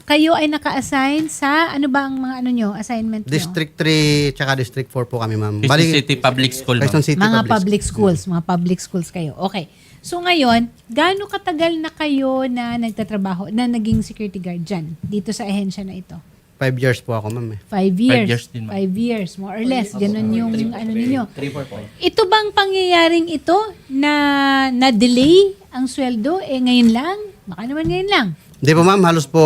kayo ay naka-assign sa, ano ba ang mga ano nyo, assignment nyo? District 3 tsaka District 4 po kami, ma'am. Quezon City Public School, ma'am. Quezon City Mga Public mga public schools kayo. Okay. So ngayon, gaano katagal na kayo na nagtatrabaho, na naging security guard dyan, dito sa ahensya na ito? 5 years po ako, ma'am. 5 years. 5 years din, ma'am. 5 years, more or less. Ganun yung ano ninyo. Ito bang pangyayaring ito na na-delay ang sweldo? Ngayon lang? Baka naman ngayon lang. Hindi po, ma'am. Halos po,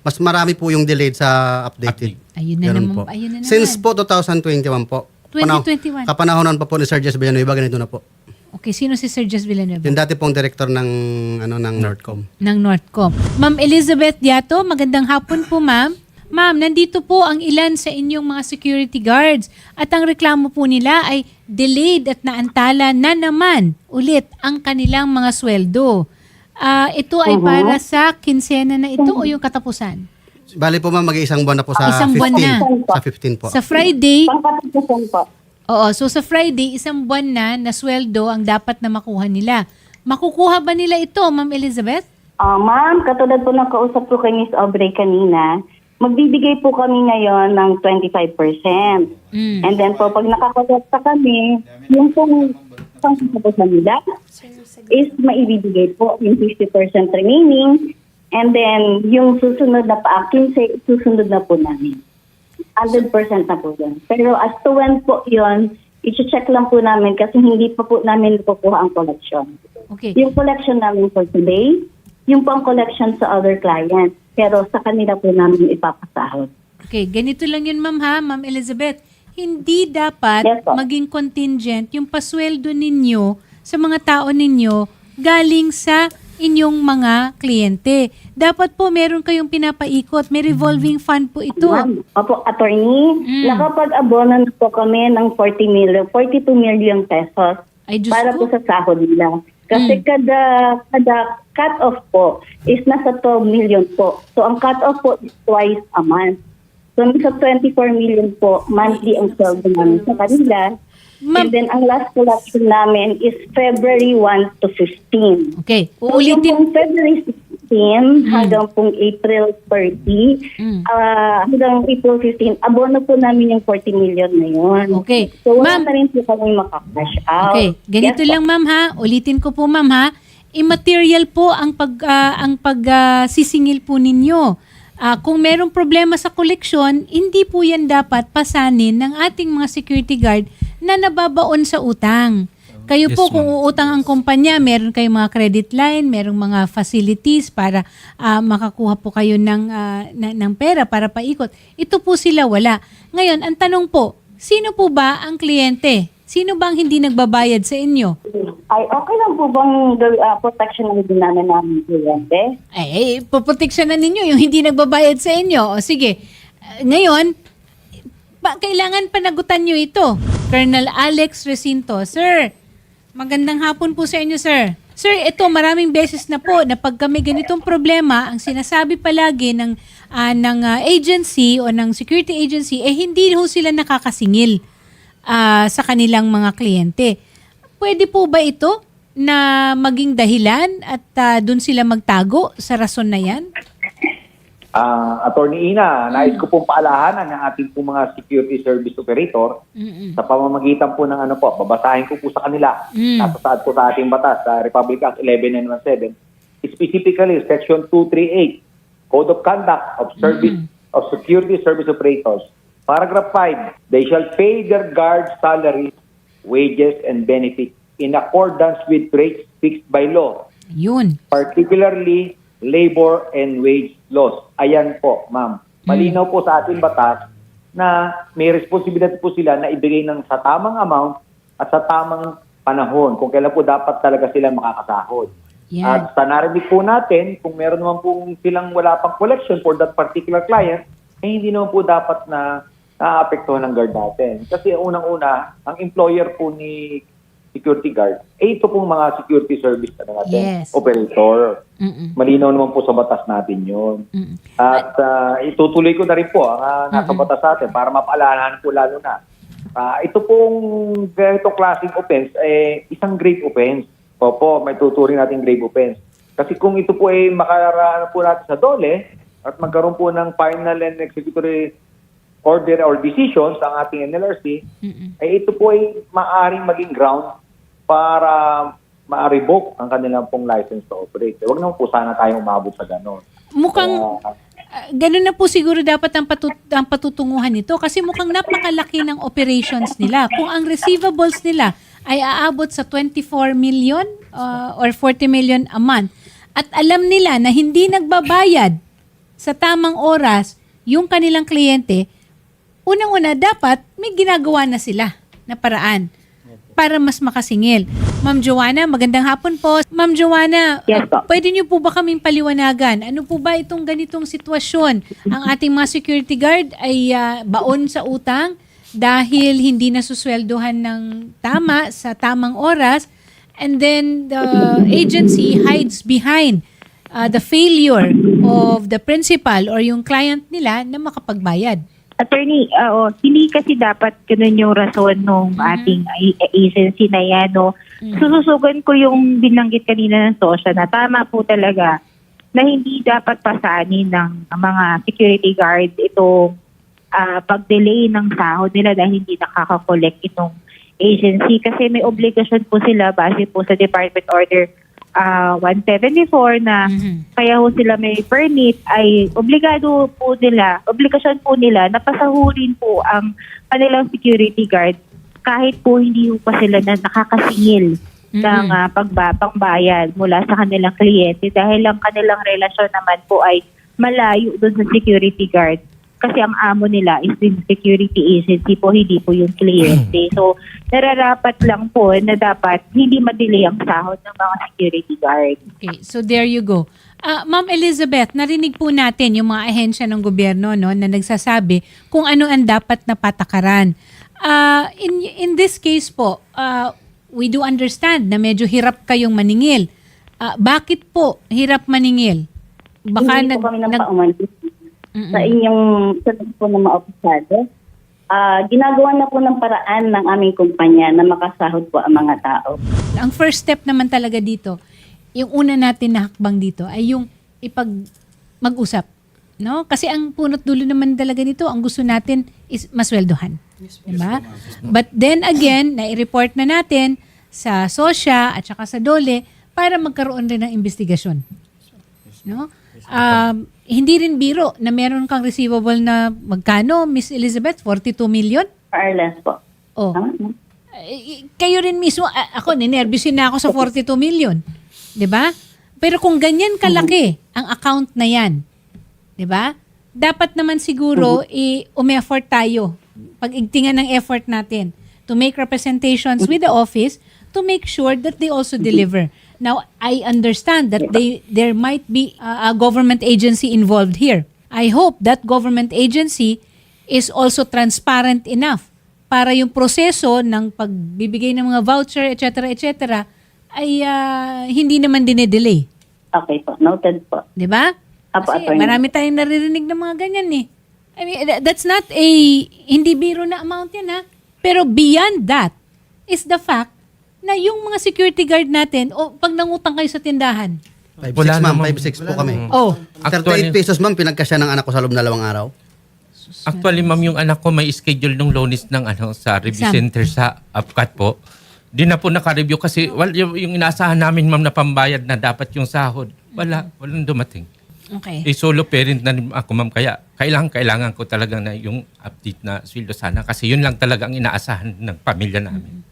mas marami po yung delayed sa updated. Ayun na Ganun naman. po. Ayun na naman. Since po 2021 po. 2021. Kapanahonan pa po ni Sir Jess Villanueva, ganito na po. Okay, sino si Sir Jess Villanueva? Yung dati pong director ng Northcom. Ng Northcom. Ma'am Elizabeth Diato, magandang hapon po, ma'am. Ma'am, nandito po ang ilan sa inyong mga security guards at ang reklamo po nila ay delayed at naantala na naman ulit ang kanilang mga sweldo. Ito ay para sa kinsena na ito o yung katapusan? Bali po, ma'am, mag-iisang buwan na po sa Isang 15. buwan na. Sa 15 po. Sa Friday, Pangkatapusan po. oo, so sa Friday, isang buwan na sweldo ang dapat na makuha nila. Makukuha ba nila ito, Ma'am Elizabeth? Ma'am, katulad po ng kausap ko kay Ms. Aubrey kanina, magbibigay po kami ngayon ng 25%. And then po, pag nakakolekta kami, yung pong pangkatapusan nila is maibibigay po yung 50% remaining. And then, yung susunod na pa-akin, susunod na po namin. 100% na po yun. Pero as to when po yun, i-check lang po namin kasi hindi pa po namin nakukuha ang collection. Okay. Yung collection namin for today, yung pang collection sa other clients. Pero sa kanila po namin ipapasahod. Okay, ganito lang yun, Ma'am, ha? Ma'am Elizabeth, hindi dapat Yes, po. maging contingent yung pasweldo ninyo sa mga tao ninyo galing sa inyong mga kliyente. Dapat po meron kayong pinapaikot. May revolving fund po ito. Ma'am, opo, attorney, nakapag-abono na po kami ng 42 million pesos Ay, Diyos para ko. po sa sahod nila. Kasi kada cut-off po is nasa 12 million po. So, ang cut-off po is twice a month. So, nasa 24 million po monthly ang sweldo namin sa kanila. And then, ang last collection namin is February 1 to 15. Okay, So, yung uulitin. pong February 16 hanggang pong April 30, hanggang April 15, abono po namin yung 40 million na yun. Okay. So, wala Ma'am. na rin po kami makacash out. Okay, ganito Yes, lang, Ma'am, ha? Ulitin ko po, Ma'am, ha? Immaterial po ang sisingil po ninyo. Kung merong problema sa koleksyon, hindi po yan dapat pasanin ng ating mga security guard na nababaon sa utang. Kayo po, Yes, kung ma'am. uutang ang kumpanya, meron kayong mga credit line, merong mga facilities para makakuha po kayo ng pera para paikot. Ito po sila wala. Ngayon, ang tanong po, sino po ba ang kliyente? Sino bang hindi nagbabayad sa inyo? Ay, okay lang po bang protection ng din namin ng kliyente? Poproteksyon na ninyo yung hindi nagbabayad sa inyo. O sige, ngayon, kailangan panagutan nyo ito. Colonel Alex Recinto. Sir, magandang hapon po sa inyo, sir. Sir, ito maraming beses na po na pag kami ganitong problema, ang sinasabi palagi ng agency o ng security agency, hindi ho sila nakakasingil sa kanilang mga kliyente. Pwede po ba ito na maging dahilan at dun sila magtago sa rason na yan? Attorney Ina, nais ko pong paalahanan ng ating pong mga security service operator sa pamamagitan po ng babasahin ko po sa kanila. Natasaad po sa ating batas, sa Republic Act 11917, specifically Section 238, Code of Conduct of Service of Security Service Operators. Paragraph 5, they shall pay their guard salaries, wages, and benefits in accordance with rates fixed by law, Yun. particularly labor and wage laws. Ayan po, ma'am. Malinaw po sa ating batas na may responsibilidad po sila na ibigay ng sa tamang amount at sa tamang panahon kung kailan po dapat talaga sila makakasahod. Yan. At sa narinig po natin, kung meron naman po silang wala pang collection for that particular client, hindi naman po dapat na naapektuhan ng guard natin. Kasi unang-una, ang employer po ni security guard, ito pong mga security service na natin, Yes. operator. Malinaw naman po sa batas natin yun. At itutuloy ko na rin po ang nasa batas natin para mapaalalahan po lalo na. Ito pong ganito klaseng offense, isang grave offense. Opo, may tuturing natin grave offense. Kasi kung ito po ay makaraan po natin sa dole, at magkaroon po ng final and executory order or decisions ang ating NLRC, ay ito po ay maaaring maging ground para ma-revoke ang kanilang pong license to operate. Huwag naman po sana tayong umabot sa ganon. Mukhang ganun na po siguro dapat ang patutunguhan nito kasi mukhang napakalaki ng operations nila. Kung ang receivables nila ay aabot sa 24 million or 40 million a month at alam nila na hindi nagbabayad sa tamang oras yung kanilang kliyente, unang-una dapat may ginagawa na sila na paraan para mas makasingil. Ma'am Joanna, magandang hapon po. Ma'am Joanna, Yes po. pwede niyo po ba kaming paliwanagan? Ano po ba itong ganitong sitwasyon? Ang ating mga security guard ay baon sa utang dahil hindi nasusweldohan ng tama sa tamang oras, and then the agency hides behind the failure of the principal or yung client nila na makapagbayad. Attorney, hindi kasi dapat ganun yung rason ng ating agency na yan. No? Sususugan ko yung binanggit kanina ng SOSHA na tama po talaga na hindi dapat pasanin ng mga security guard itong pag-delay ng sahod nila dahil hindi nakaka-collect itong agency. Kasi may obligasyon po sila base po sa Department Order 174 na kaya ho sila may permit ay obligasyon po nila na pasahurin po ang kanilang security guard kahit po hindi po pa sila na nakakasingil ng pangbayad mula sa kanilang kliyente dahil ang kanilang relasyon naman po ay malayo doon sa security guard kasi ang amo nila is yung security agency po, hindi po yung kliyente. So, nararapat lang po na dapat hindi madelay ang sahod ng mga security guard. Okay, so there you go. Ma'am Elizabeth, narinig po natin yung mga ahensya ng gobyerno no, na nagsasabi kung ano ang dapat na patakaran. In this case po, we do understand na medyo hirap kayong maningil. Bakit po hirap maningil? Baka Hindi po kami ng paumanhin sa inyong sagot po ng mga opisado. Ginagawa na po ng paraan ng aming kumpanya na makasahod po ang mga tao. Ang first step naman talaga dito, yung una natin na hakbang dito ay yung mag-usap. No? Kasi ang punot dulo naman talaga nito, ang gusto natin is masweldohan. Diba? But then again, nai-report na natin sa SOSHA at saka sa DOLE para magkaroon rin ng investigasyon. No? Hindi rin biro na meron kang receivable na magkano, Miss Elizabeth? 42 million? Or less po. Oh. Tama? Kayo rin mismo, ako, ninervyusin na ako sa 42 million. 'Di ba? Pero kung ganyan kalaki ang account na yan, 'di ba? Dapat naman siguro umi-effort tayo. Pag-igtingan ng effort natin to make representations with the office to make sure that they also deliver. Now, I understand that there might be a government agency involved here. I hope that government agency is also transparent enough para yung proseso ng pagbibigay ng mga voucher, etc., ay hindi naman dinedelay. Okay po. Noted po. Di ba? Apo, Kasi attorney. marami tayong naririnig ng mga ganyan eh. I mean, that's not hindi biro na amount yan ha. Pero beyond that is the fact na yung mga security guard natin, pag nangutang kayo sa tindahan. 5-6 ma'am, 5-6 po kami. Oh, 38 pesos ma'am, pinagkasya ng anak ko sa loob na 2 araw. Actually, ma'am, yung anak ko may schedule ng loanis ng sa review Exam. center sa APCAT po. Di na po naka-review kasi yung inaasahan namin, ma'am, na pambayad na dapat yung sahod. Walang dumating. okay. Solo parent na rin ako, ma'am, kaya kailangan ko talaga na yung update na sweldo sana kasi yun lang talaga ang inaasahan ng pamilya namin.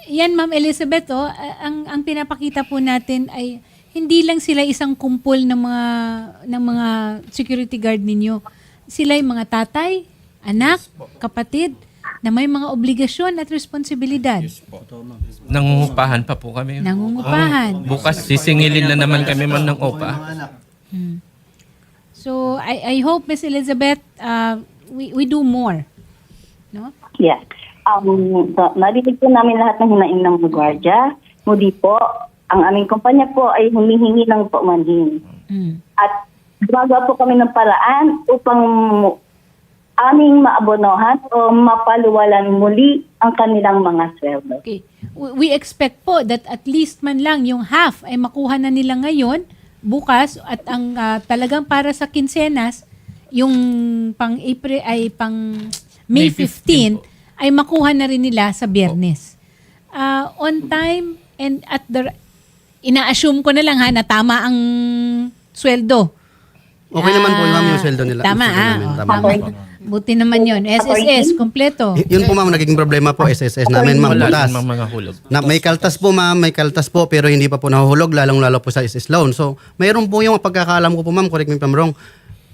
Yan, Ma'am Elizabeth, ang pinapakita po natin ay hindi lang sila isang kumpol ng mga security guard ninyo. Sila yung mga tatay, anak, kapatid, na may mga obligasyon at responsibilidad. Nangungupahan pa po kami. Nangungupahan. Bukas sisingilin na naman kami man ng OPA. So, I hope, Miss Elizabeth, we do more. No? Yeah. So, narinig po namin lahat ng hinaing ng mga gwardiya. Muli po, ang aming kumpanya po ay humihingi ng paumanhin. At gumagawa po kami ng paraan upang aming maabonohan o mapaluwalan muli ang kanilang mga sweldo. Okay. We expect po that at least man lang yung half ay makuha na nila ngayon bukas at ang talagang para sa kinsenas, yung pang April ay pang May May 15 15 ay makuha na rin nila sa Biyernes. On time and at the ina-assume ko na lang ha na tama ang sweldo. Okay naman po ma'am yung sweldo nila. Tama, yung sweldo namin. ah. Tama Tama. po. Buti naman yun. SSS, kompleto. Yun po ma'am, naging problema po SSS namin ma'am. Wala Butas. namang mga hulog. Na, may kaltas po ma'am, may kaltas po pero hindi pa po nahuhulog lalong-lalo po sa SS loan. So, mayroon po yung pagkakaalam ko po ma'am, correct me if I'm wrong.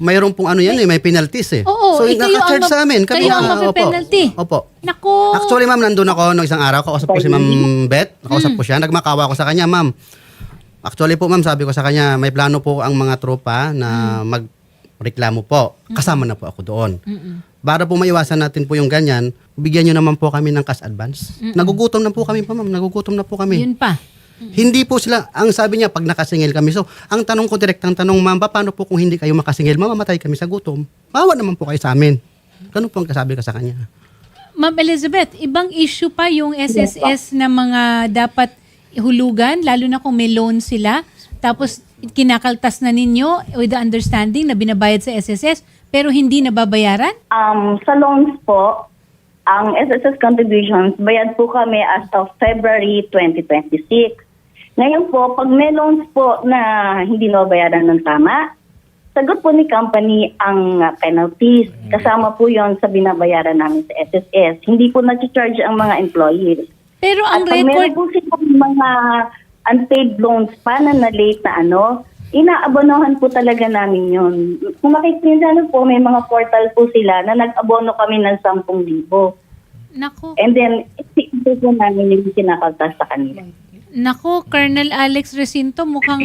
Mayroon pong ano yan may penalties eh. Oo, so, kayo naka-charge ang sa amin. kayo ang mape-penalty. Opo. Naku. Actually ma'am, nandun ako nung isang araw, kausap ko si ma'am Beth, nakausap ko siya, nagmakawa ko sa kanya ma'am. Actually po ma'am, sabi ko sa kanya, may plano po ang mga tropa na magreklamo po. Kasama na po ako doon. Para po maiwasan natin po yung ganyan, bigyan nyo naman po kami ng cash advance. Nagugutom na po kami pa ma'am, nagugutom na po kami. Yun pa. Hindi po sila, ang sabi niya, pag nakasingil kami. So, ang tanong ko, direktang tanong, ma'am, paano po kung hindi kayo makasingil, mamamatay kami sa gutom? Bawa naman po kayo sa amin. Ganun po ang kasabi ko sa kanya. Ma'am Elizabeth, ibang issue pa yung SSS na mga dapat hulugan, lalo na kung may loan sila. Tapos kinakaltas na ninyo with the understanding na binabayad sa SSS pero hindi nababayaran? Sa loans po, ang SSS contributions, bayad po kami as of February 2026. Ngayon po, pag may loans po na hindi nababayaran ng tama, sagot po ni company ang penalties. Kasama po yon sa binabayaran namin sa SSS. Hindi po nag-charge ang mga employees. Pero ang At pag meron record, po silang mga unpaid loans pa na na-late na inaabonohan po talaga namin yun. Kung makikita po, may mga portal po sila na nag-abono kami ng 10,000. nako, And then, ito po namin yung kinakaltas sa kanila. nako, Colonel Alex Recinto, mukhang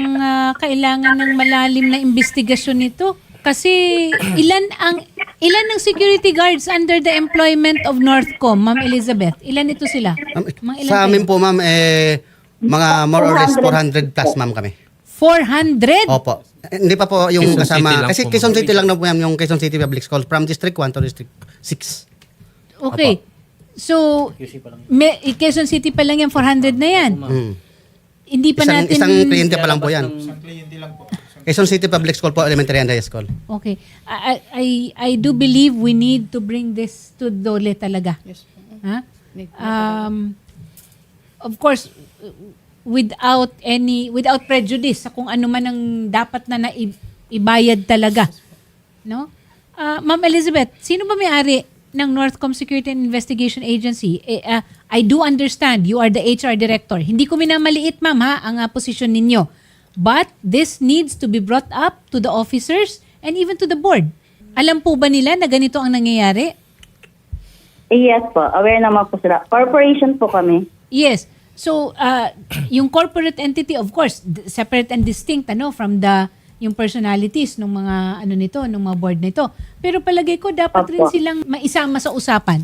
kailangan ng malalim na investigasyon nito. Kasi ilan ang security guards under the employment of Northcom, Ma'am Elizabeth? Ilan ito sila? Mga ilan Sa kayo? amin po, ma'am, mga more or less 400 plus, ma'am, kami. 400? Opo. Hindi pa po yung Quezon City kasama. lang Kasi po, Quezon ma'am. City lang na po yan, yung Quezon City Public Schools from District 1 to District 6. Okay. So, Quezon City pa lang yan, 400 na yan. Hindi pa natin... Isang kliyente pa lang po yan. Quezon City Public School po, elementary and high school. Okay. I do believe we need to bring this to Dole talaga. Yes. Ha? Of course, without prejudice sa kung ano man ang dapat na ibayad talaga. No? Ma'am Elizabeth, sino ba may-ari ng Northcom Security and Investigation Agency? I do understand you are the HR director. Hindi ko minamaliit, ma'am, ha, ang posisyon ninyo. But this needs to be brought up to the officers and even to the board. Alam po ba nila na ganito ang nangyayari? Yes po, aware naman po sila. Corporation po kami. Yes. So, yung corporate entity, of course, separate and distinct from yung personalities ng mga ng mga board nito. Pero palagay ko dapat rin silang maisama sa usapan.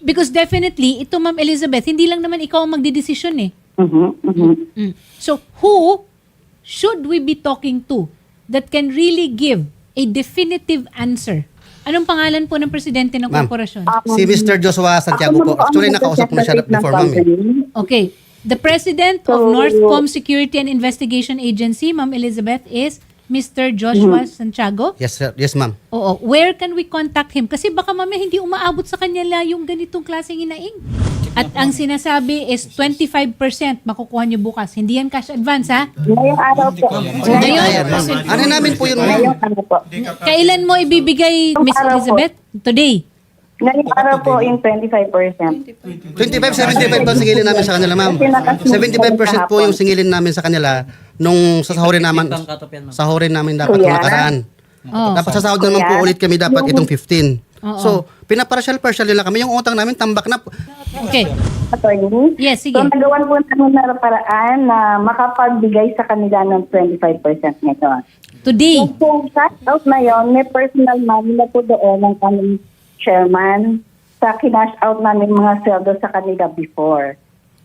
Because definitely, ito Ma'am Elizabeth, hindi lang naman ikaw ang magdidesisyon eh. So, who should we be talking to that can really give a definitive answer? Anong pangalan po ng presidente ng Ma'am, korporasyon? Si Mr. Joshua Santiago po. Actually, nakausap ko na siya before, ma'am. Okay. The president of Northcom Security and Investigation Agency, Ma'am Elizabeth, is Mr. Joshua Santiago. Yes, sir. Yes, ma'am. Oo. Where can we contact him? Kasi baka mamaya hindi umaabot sa kanya yung ganitong klaseng inaing. At ang sinasabi is 25% makukuha nyo bukas. Hindi yan cash advance, ha? Ngayong araw po. Ngayon? Ano namin po yun, ma'am? Ngayong ano po. Kailan mo ibibigay, Miss Elizabeth? Today. Ngayong araw po yung 25%. 75 ba singilin namin sa kanila, ma'am? 75% po yung singilin namin sa kanila nung sasahurin namin dapat Kuya? nakaraan. Oh. Dapat sasahod naman po ulit kami dapat itong 15. Oo. So, pinapartial nila kami. Yung utang namin, tambak na. Okay. Attorney? Yes, sige. So, nagawan po namin na paraan na makapagbigay sa kanila ng 25% ngayon. Today. So, kung cash out na yun, may personal money na po doon ng kaming chairman sa kinash out namin mga sweldo sa kanila before.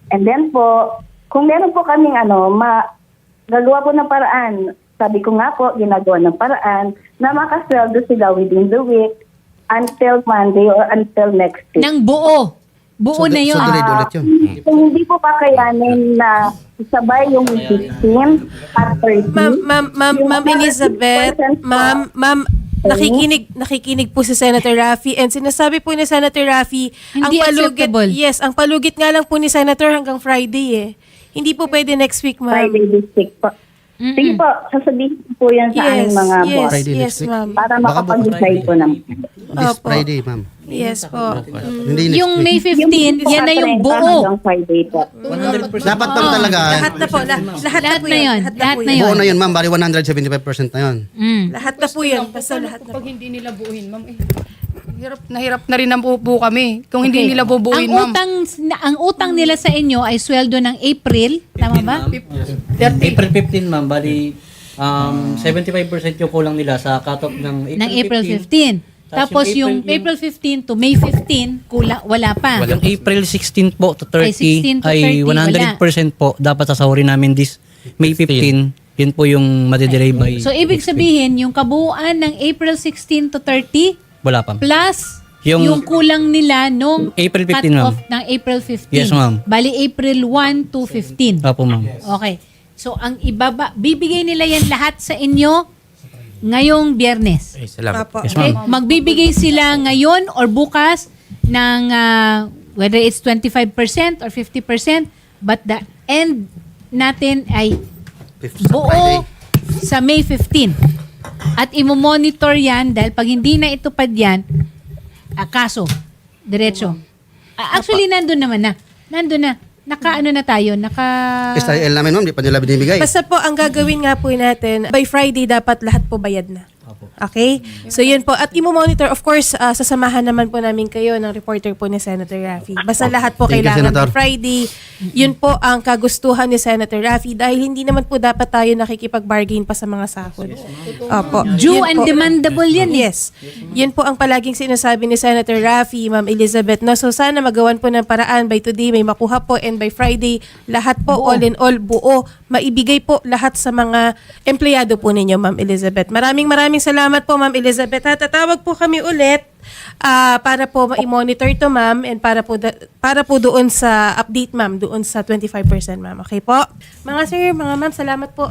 And then po, kung meron po kaming gagawa po ng paraan. Sabi ko nga po, ginagawa ng paraan na makasweldo sila within the week until Monday or until next week. Nang buo. Buo na yun. So, delayed ulit yun. Kung hindi po kakayanin na Sabay yung 15 at 30. Ma'am Elizabeth, ma'am, nakikinig po si Senator Raffy, and sinasabi po ni Senator Raffy, Hindi acceptable. ang palugit nga lang po ni Senator hanggang Friday eh. Hindi po pwede next week, ma'am. Friday this week po. Sige po, sasabihin ko po yan sa aming mga boss. Friday yes, next week. ma'am. Para Baka makapag-decide po naman. This Opo. Friday, ma'am. Yes po. Hindi next Yung week. May 15, yan na yung buo. Hanggang Friday po. 100%. Dapat lang talaga. Lahat na po. Lahat Lahat po na yun. Lahat na Lahat po na yun. yun. Buo na yun, ma'am. Bali 175% na yun. Lahat na po yun. Basta lahat na po. Pag hindi nila buuin, ma'am, hirap na rin ang po kami. Kung hindi nila bubuuin, ang ma'am. ang utang nila sa inyo ay sweldo ng April, tama ba? April 15, ma'am. Bali, 75% yung kulang nila sa cut-off ng Ng April 15. Tapos yung April 15 to May 15, wala pa. Yung April 16 po to 30 Ay, 16 to 30, ay 100% po dapat sasahurin namin this May 15. Yun po yung madidelay by So ibig next week. sabihin, yung kabuuan ng April 16 to 30 Wala pa. plus Yung- yung kulang nila nung April 15, cut-off ma'am. ng April 15. Yes, ma'am. Bali April 1 to 15. Opo, ma'am. Okay. So ang bibigay nila yan lahat sa inyo ngayong Biyernes. Ay, salamat. Apo. Yes, Okay? ma'am. Magbibigay sila ngayon or bukas ng whether it's 25% or 50%, but the end natin ay buo Friday. sa May 15. At imo-monitor yan dahil pag hindi na itupad yan, kaso, diretso. Actually, nandun naman na. Nandun na. Naka-ano na tayo, SIL namin, ma'am. Di pa nila binibigay. Basta po, ang gagawin nga po natin, by Friday dapat lahat po bayad na. Okay? So yun po. At imo-monitor, of course, sasamahan naman po namin kayo ng reporter po ni Senator Raffy. Basta lahat po Thank you, kailangan Senator. by Friday. Yun po ang kagustuhan ni Senator Raffy dahil hindi naman po dapat tayo nakikipag-bargain pa sa mga sahod. Opo. due Yun and po. demandable yan. Yes. Yun po ang palaging sinasabi ni Senator Raffy, Ma'am Elizabeth. No? So sana magawan po ng paraan by today, may makuha po, and by Friday, lahat po, all in all, buo, maibigay po lahat sa mga empleyado po ninyo, Ma'am Elizabeth. Maraming salamat po, Ma'am Elizabeth. Tatawag po kami ulit para po ma-monitor to, Ma'am, and para po doon sa update, Ma'am, doon sa 25%, Ma'am. Okay po? Mga sir, mga ma'am, salamat po.